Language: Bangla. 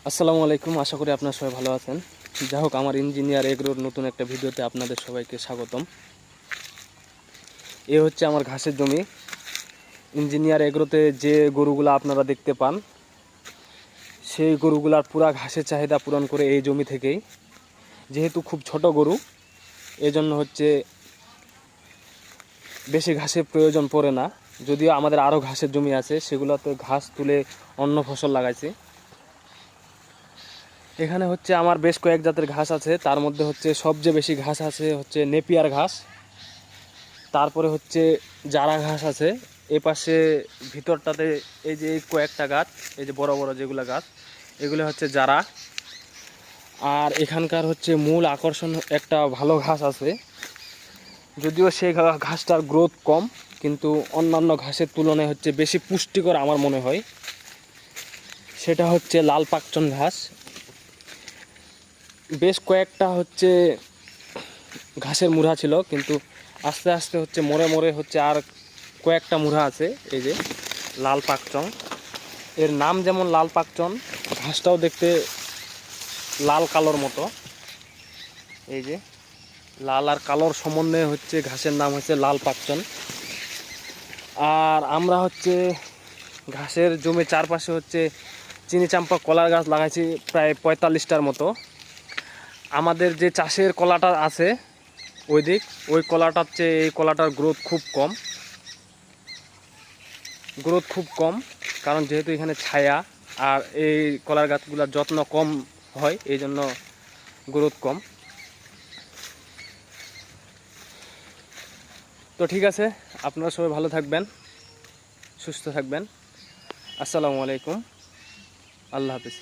আসসালামু আলাইকুম। আশা করি আপনারা সবাই ভালো আছেন। যাই হোক, আমার ইঞ্জিনিয়ার এগ্রোর নতুন একটা ভিডিওতে আপনাদের সবাইকে স্বাগতম। এ হচ্ছে আমার ঘাসের জমি। ইঞ্জিনিয়ার এগ্রোতে যে গরুগুলো আপনারা দেখতে পান, সেই গরুগুলার পুরা ঘাসের চাহিদা পূরণ করে এই জমি থেকেই। যেহেতু খুব ছোট গরু, এজন্য হচ্ছে বেশি ঘাসের প্রয়োজন পড়ে না। যদিও আমাদের আরও ঘাসের জমি আছে, সেগুলোতে ঘাস তুলে অন্য ফসল লাগাইছি। এখানে হচ্ছে আমার বেশ কয়েক জাতের ঘাস আছে। তার মধ্যে হচ্ছে সবচেয়ে বেশি ঘাস আছে হচ্ছে নেপিয়ার ঘাস, তারপরে হচ্ছে জারা ঘাস আছে। এ পাশে ভিতরটাতে এই যে এই কয়েকটা গাছ, এই যে বড় বড় যেগুলো গাছ, এগুলো হচ্ছে জারা। আর এখানকার হচ্ছে মূল আকর্ষণ একটা ভালো ঘাস আছে, যদিও সেই ঘাসটার গ্রোথ কম, কিন্তু অন্যান্য ঘাসের তুলনায় হচ্ছে বেশি পুষ্টিকর আমার মনে হয়। সেটা হচ্ছে লাল পাকচন ঘাস। বেশ কয়েকটা হচ্ছে ঘাসের মুড়া ছিল, কিন্তু আস্তে আস্তে হচ্ছে মরে মরে হচ্ছে আর কয়েকটা মুড়া আছে। এই যে লাল পাকচং, এর নাম যেমন লাল পাকচন, ঘাসটাও দেখতে লাল কালোর মতো। এই যে লাল আর কালোর সমন্বয়ে হচ্ছে ঘাসের নাম হচ্ছে লাল পাকচন। আর আমরা হচ্ছে ঘাসের জমি চারপাশে হচ্ছে চিনি চাম্পা কলার গাছ লাগাইছি প্রায় 45টার মতো। আমাদের যে চাষের কলাটা আছে ওই কলাটার চেয়ে এই কলাটার গ্রোথ খুব কম, কারণ যেহেতু এখানে ছায়া আর এই কলার গাছগুলোর যত্ন কম হয়, এই জন্য গ্রোথ কম। তো ঠিক আছে, আপনারা সবাই ভালো থাকবেন, সুস্থ থাকবেন। আসসালামু আলাইকুম, আল্লাহ হাফিজ।